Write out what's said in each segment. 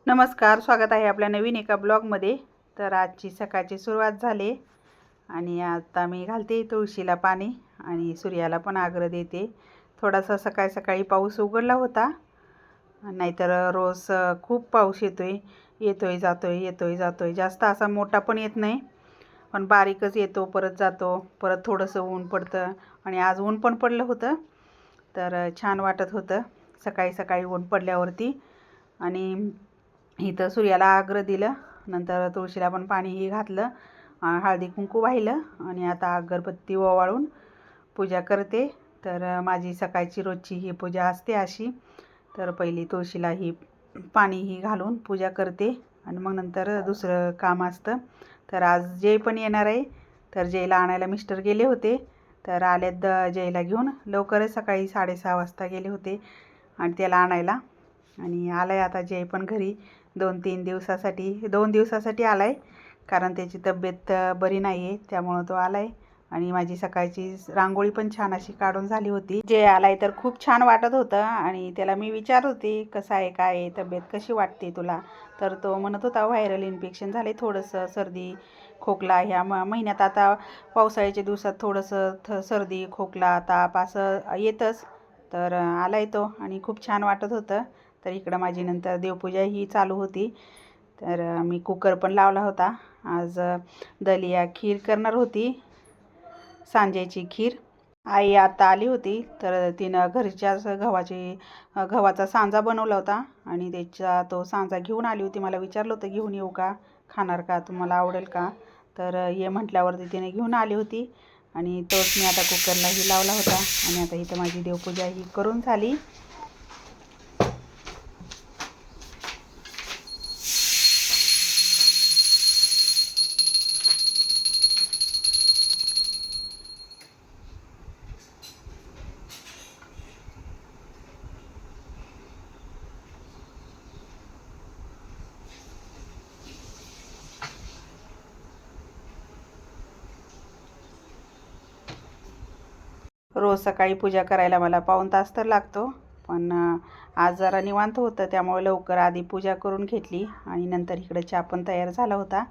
नमस्कार, स्वागत आहे आपल्या नवीन एका ब्लॉगमध्ये। तर आजची सकाळची सुरुवात झाली आणि आता मी घालते तुळशीला पाणी आणि सूर्याला पण आग्रह देते। थोडासा सकाळी सकाळी पाऊस उघडला होता, नाहीतर रोज खूप पाऊस येतोय जातोय। जास्त असा मोठा पण येत नाही, पण बारीकच येतो, परत जातो, परत थोडंसं ऊन पडतं आणि आज ऊन पण पडलं होतं। तर छान वाटत होतं सकाळी सकाळी ऊन पडल्यावरती। आणि इथं सूर्याला आग्रह दिलं, नंतर तुळशीला पण पाणीही घातलं, हळदी कुंकू वाहिलं आणि आता अगरबत्ती ओवाळून पूजा करते। तर माझी सकाळची रोजची ही पूजा असते अशी। तर पहिली तुळशीला ही पाणीही घालून पूजा करते आणि मग नंतर दुसरं काम असतं। तर आज जय पण येणार आहे, तर जयला आणायला मिस्टर गेले होते। तर आलेत जयला घेऊन, लवकरच सकाळी 6:30 वाजता गेले होते आणि त्याला आणायला, आणि आलाय आता जय पण घरी 2 दिवसासाठी आलाय, कारण त्याची तब्येत बरी नाही आहे, त्यामुळं तो आलाय। आणि माझी सकाळची रांगोळी पण छान अशी काढून झाली होती। जय आलाय तर खूप छान वाटत होतं आणि त्याला मी विचारत होती कसं आहे, काय आहे, तब्येत कशी वाटते तुला? तर तो म्हणत होता व्हायरल इन्फेक्शन झाले, थोडंसं सर्दी खोकला ह्या महिन्यात, आता पावसाळ्याच्या दिवसात थोडंसं सर्दी खोकला ताप असं येतंच। तर आलाय तो आणि खूप छान वाटत होतं। तर इकडं माझी नंतर देवपूजा ही चालू होती। तर मी कुकर पण लावला होता। आज दलिया खीर करणार होती, सांजेची खीर। आई आता आली होती, तर तिनं घरच्याच गव्हाचा सांजा बनवला होता आणि त्याचा तो सांजा घेऊन आली होती। मला विचारलं होतं घेऊन येऊ का, खाणार का, तुम्हाला आवडेल का? तर ये म्हटल्यावरती तिने घेऊन आली होती आणि तोच मी आता कुकरलाही लावला होता। आणि आता इथं माझी देवपूजा ही करून झाली। रोज सकाळी पूजा करायला मला पाऊण तास तर लागतो, पण आज जरा निवांत होतं, त्यामुळे लवकर आधी पूजा करून घेतली आणि नंतर इकडे चहा पण तयार झाला होता।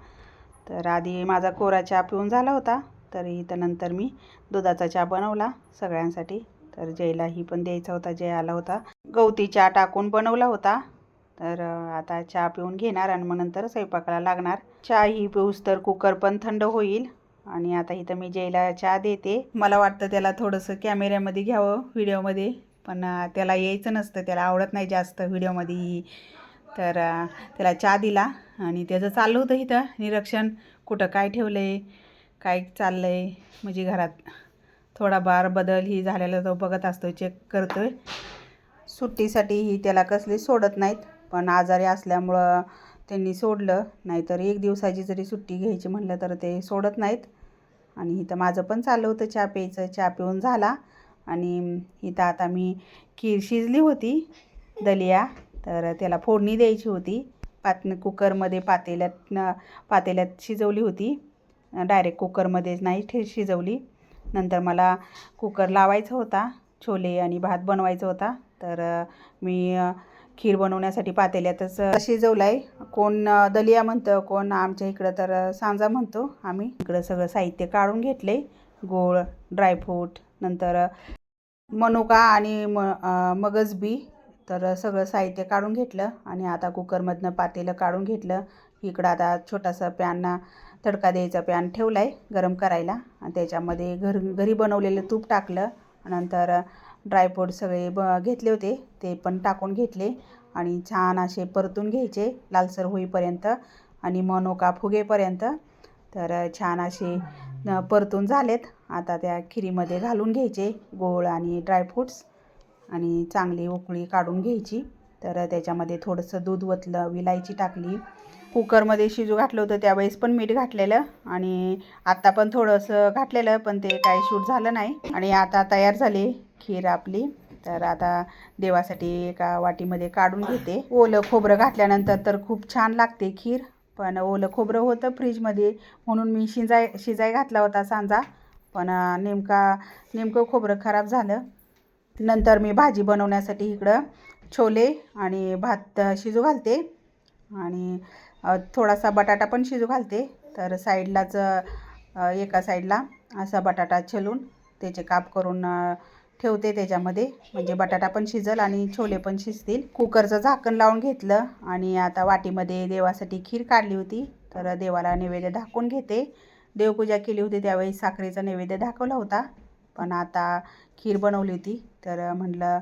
तर आधी माझा कोरा चहा पिऊन झाला होता, तर इथं नंतर मी दुधाचा चहा बनवला सगळ्यांसाठी। तर जयलाही पण द्यायचा होता, जय आला होता, गवती चहा टाकून बनवला होता। तर आता चहा पिऊन घेणार आणि मग नंतर स्वयंपाकाला लागणार। चहा ही पिऊस तर कुकर पण थंड होईल। आणि आता इथं मी जयला चहा देते। मला वाटतं त्याला थोडंसं कॅमेऱ्यामध्ये घ्यावं व्हिडिओमध्ये, पण त्याला यायचं नसतं, त्याला आवडत नाही जास्त व्हिडिओमध्ये। तर त्याला चहा दिला आणि त्याचं चाललं होतं इथं निरीक्षण, कुठं काय ठेवलं आहे, काय चाललं आहे, म्हणजे घरात थोडाफार बदल ही झालेला तो बघत असतो, चेक करतोय। सुट्टीसाठीही त्याला कसले सोडत नाहीत, पण आजारी असल्यामुळं त्यांनी सोडलं, नाहीतर 1 दिवसाची जरी सुट्टी घ्यायची म्हटलं तर ते सोडत नाहीत। आणि इथं माझं पण चाललं होतं चहा प्यायचं, चहा पिऊन झाला आणि इथं आता मी खीर शिजली होती दलिया, तर त्याला फोडणी द्यायची होती। कुकरमध्ये पातेल्यात शिजवली होती, डायरेक्ट कुकरमध्येच नाही शिजवली। नंतर मला कुकर लावायचा होता, छोले आणि भात बनवायचा होता। तर मी खीर बनवण्यासाठी पातेल्यातच शिजवलाय। कोण दलिया म्हणतं, कोण आमच्या इकडं तर सांजा म्हणतो आम्ही। इकडं सगळं साहित्य काढून घेतले, गोळ, ड्रायफ्रूट, नंतर मनुका आणि मगज बी, तर सगळं साहित्य काढून घेतलं आणि आता कुकरमधनं पातेलं काढून घेतलं। इकडं आता छोटासा तडका द्यायचा पॅन ठेवलाय गरम करायला आणि त्याच्यामध्ये घरी बनवलेलं तूप टाकलं, नंतर ड्रायफ्रूट सगळे घेतले होते ते पण टाकून घेतले आणि छान असे परतून घ्यायचे लालसर होईपर्यंत आणि मनुका फुगेपर्यंत। तर छान असे परतून झालेत, आता त्या खिरीमध्ये घालून घ्यायचे गोळ आणि ड्रायफ्रूट्स आणि चांगली उकळी काढून घ्यायची। तर त्याच्यामध्ये थोडंसं दूध ओतलं, विलायची टाकली, कुकरमध्ये शिजू घातलं होतं त्यावेळेस पण मीठ घातलेलं आणि आता पण थोडंसं घातलेलं, पण ते काही शूट झालं नाही। आणि आता तयार झाली खीर आपली। तर आता देवासाठी एका वाटीमध्ये काढून घेते। ओलं खोबरं घातल्यानंतर तर खूप छान लागते खीर, पण ओलं खोबरं होतं फ्रीजमध्ये म्हणून मी शिजाय घातला होता सांजा, पण नेमकं खोबरं खराब झालं। नंतर मी भाजी बनवण्यासाठी इकडं छोले आणि भात शिजू घालते। आणि थोडासा बटाटा पण शिजू घालते. तर साईडलाच एका साईडला असा बटाटा छलून त्याचे काप करून ठेवते त्याच्यामध्ये, म्हणजे बटाटा पण शिजल आणि छोले पण शिजतील. कुकरचं झाकण लावून घेतलं आणि आता वाटीमध्ये देवासाठी खीर काढली होती. तर देवाला नैवेद्य दाखवून घेते. देवपूजा केली होती त्यावेळी साखरेचा नैवेद्य दाखवला होता, पण आता खीर बनवली होती. तर म्हटलं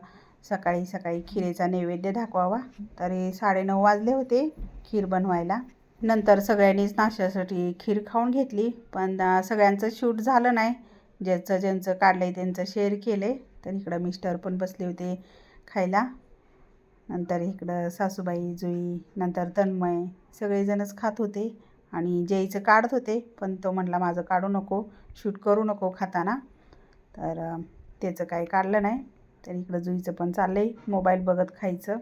सकाळी सकाळी खिरेचा नैवेद्य दाखवावा. तरी 9:30 वाजले होते खीर बनवायला. नंतर सगळ्यांनीच नाश्त्यासाठी खीर खाऊन घेतली, पण सगळ्यांचं शूट झालं नाही. ज्यांचं ज्यांचं काढलं आहे त्यांचं शेअर केले. तर इकडं मिस्टर पण बसले होते खायला. नंतर इकडं सासूबाई, जुई, नंतर तन्मय सगळेजणच खात होते आणि जयचं काढत होते, पण तो म्हटला माझं काढू नको, शूट करू नको खाताना. तर त्याचं काही काढलं नाही. तर इकडं जुईचं पण चाललं आहे मोबाईल बघत खायचं.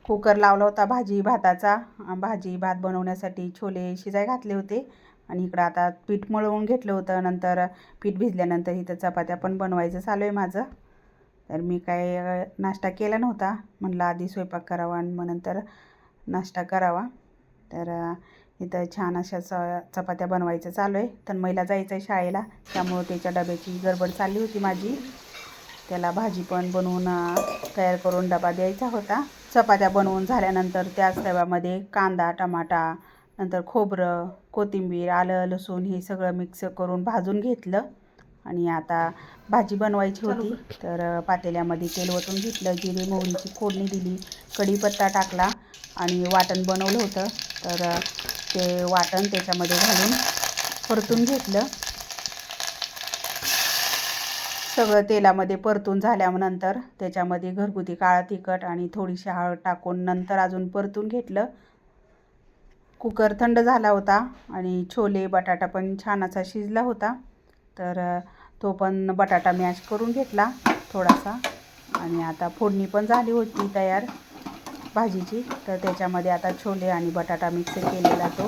कुकर लावला होता भाजी भाताचा. भाजी भात बनवण्यासाठी छोले शिजाय घातले होते आणि इकडं आता पीठ मळवून घेतलं होतं. नंतर पीठ भिजल्यानंतर इथं चपात्या पण बनवायचं चालू आहे माझं. तर मी काय नाश्ता केला नव्हता, म्हटलं आधी स्वयंपाक करावा आणि मग नंतर नाश्ता करावा. तर इथं छान अशा चपात्या बनवायचं चालू आहे. तन्मयला जायचं आहे शाळेला, त्यामुळं त्याच्या डब्याची गडबड चालली होती माझी. त्याला भाजी पण बनवून तयार करून डबा द्यायचा होता. चपात्या बनवून झाल्यानंतर त्याच तव्यामध्ये कांदा, टमाटा, नंतर खोबरं, कोथिंबीर, आलं, लसूण हे सगळं मिक्स करून भाजून घेतलं आणि आता भाजी बनवायची होती. तर पातेल्यामध्ये तेल ओतून घेतलं, जिरे मोहरीची फोडणी दिली, कढीपत्ता टाकला आणि वाटण बनवलं होतं. तर ते वाटण त्याच्यामध्ये घालून परतून घेतलं. सगळं तेलामध्ये परतून झाल्यानंतर त्याच्यामध्ये घरगुती काळा तिखट आणि थोडीशी हळद टाकून नंतर अजून परतून घेतलं. कुकर थंड झाला होता आणि छोले बटाटा पण छान असा शिजला होता. तर तो पण बटाटा मॅश करून घेतला थोडासा आणि आता फोडणी पण झाली होती तयार भाजीची. तर त्याच्यामध्ये आता छोले आणि बटाटा मिक्स केलेला तो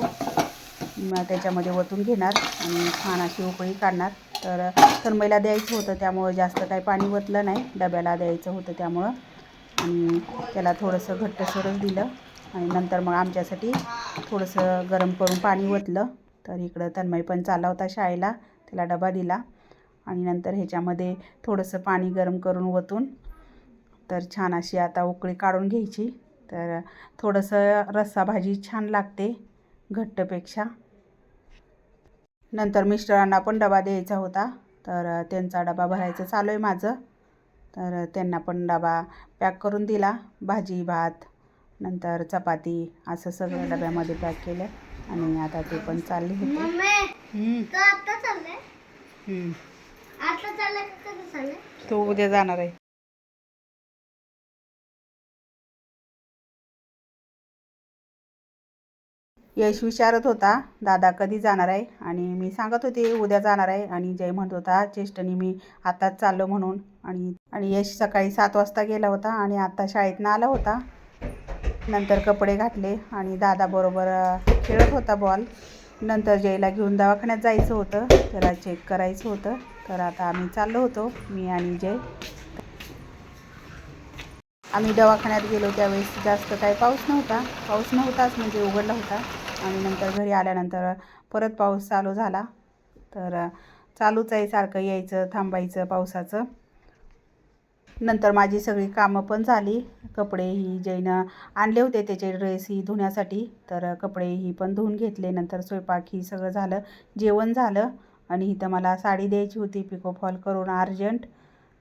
त्याच्यामध्ये ओतून घेणार आणि छान अशी उकळी काढणार. तर तन्मयला द्यायचं होतं त्यामुळं जास्त काही पाणी ओतलं नाही, डब्याला द्यायचं होतं त्यामुळं, आणि त्याला थोडंसं घट्टसरच दिलं आणि नंतर मग आमच्यासाठी थोडंसं गरम करून पाणी ओतलं. तर इकडं तन्मय पण चालला होता शाळेला, त्याला डबा दिला आणि नंतर ह्याच्यामध्ये थोडंसं पाणी गरम करून ओतून तर छान अशी आता उकळी काढून घ्यायची. तर थोडंसं रस्सा भाजी छान लागते घट्टपेक्षा. नंतर मिस्टरांना पण डबा द्यायचा होता, तर त्यांचा डबा भरायचं चालू आहे माझं. तर त्यांना पण डबा पॅक करून दिला, भाजी भात नंतर चपाती असं सगळं डब्यामध्ये पॅक केलं आणि आता ते पण चालले होते. तो उद्या जाणार आहे. यश विचारत होता दादा कधी जाणार आहे, आणि मी सांगत होते उद्या जाणार आहे, आणि जय म्हणत होता चेष्टनी मी आताच चाललो म्हणून. आणि यश सकाळी 7 वाजता गेला होता आणि आता शाळेतनं आला होता. नंतर कपडे घातले आणि दादाबरोबर खेळत होता बॉल. नंतर जयला घेऊन दवाखान्यात जायचं होतं, त्याला चेक करायचं होतं. तर आता आम्ही चाललो होतो, मी आणि जय. आम्ही दवाखान्यात गेलो त्यावेळेस जास्त काही पाऊस नव्हताच, म्हणजे उघडला होता. आणि नंतर घरी आल्यानंतर परत पाऊस चालू झाला. तर चालूच आहे सारखं यायचं थांबायचं पावसाचं. नंतर माझी सगळी कामं पण झाली. कपडे ही जैनं आणले होते त्याचे ड्रेस ही धुण्यासाठी, तर कपडे ही पण धुवून घेतले. नंतर स्वयंपाक ही सगळं झालं, जेवण झालं. आणि इथं मला साडी द्यायची होती पिको फॉल करून अर्जंट.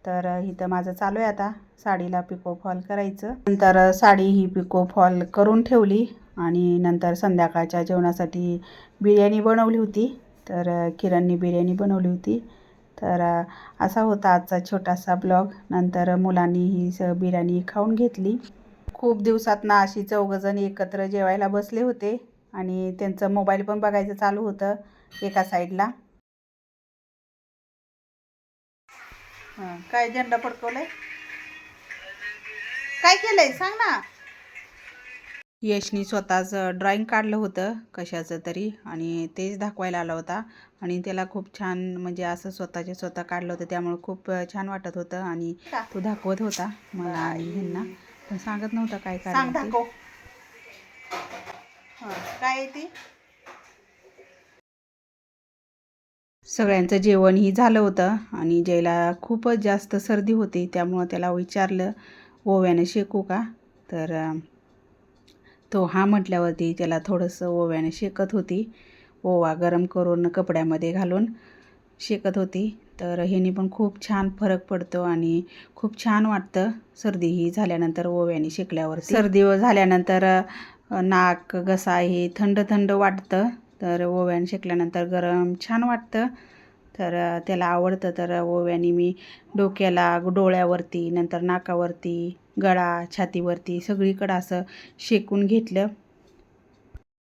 तर इथं माझं चालू आहे आता साडीला पिको फॉल करायचं. नंतर साडी ही पिको फॉल करून ठेवली आणि नंतर संध्याकाळच्या जेवणासाठी बिर्याणी बनवली होती. तर किरणनी बिर्याणी बनवली होती. तर असा होता आजचा छोटासा ब्लॉग. नंतर मुलांनी ही बिर्याणी खाऊन घेतली. खूप दिवसातनं अशी 4 जण एकत्र जेवायला बसले होते आणि त्यांचं मोबाईल पण बघायचं चालू होतं एका साईडला. काय झेंडा फडकवलाय, काय केलंय सांग ना. यशनी स्वतःच ड्रॉइंग काढलं होतं कशाचं तरी आणि तेच दाखवायला आला होता. आणि त्याला खूप छान, म्हणजे असं स्वतः काढलं होतं त्यामुळे खूप छान वाटत होतं. आणि तो दाखवत होता मला ह्यांना, पण सांगत नव्हता काय काढलं. काय आहे ते? सगळ्यांचं जेवणही झालं होतं आणि जयला खूपच जास्त सर्दी होती, त्यामुळं त्याला विचारलं ओव्याने शेकू का? तर तो हा म्हटल्यावरती त्याला थोडंसं ओव्याने शेकत होती. ओवा गरम करून कपड्यामध्ये घालून शेकत होती. तर ह्यानी पण खूप छान फरक पडतो आणि खूप छान वाटतं सर्दीही झाल्यानंतर ओव्याने शेकल्यावरती. सर्दी झाल्यानंतर नाक घसा हे थंड थंड वाटतं, तर ओव्याने शेकल्यानंतर गरम छान वाटतं. तर त्याला आवडतं. तर ओव्याने मी डोक्याला, डोळ्यावरती, नंतर नाकावरती, गळा, छातीवरती सगळीकडं असं शेकून घेतलं.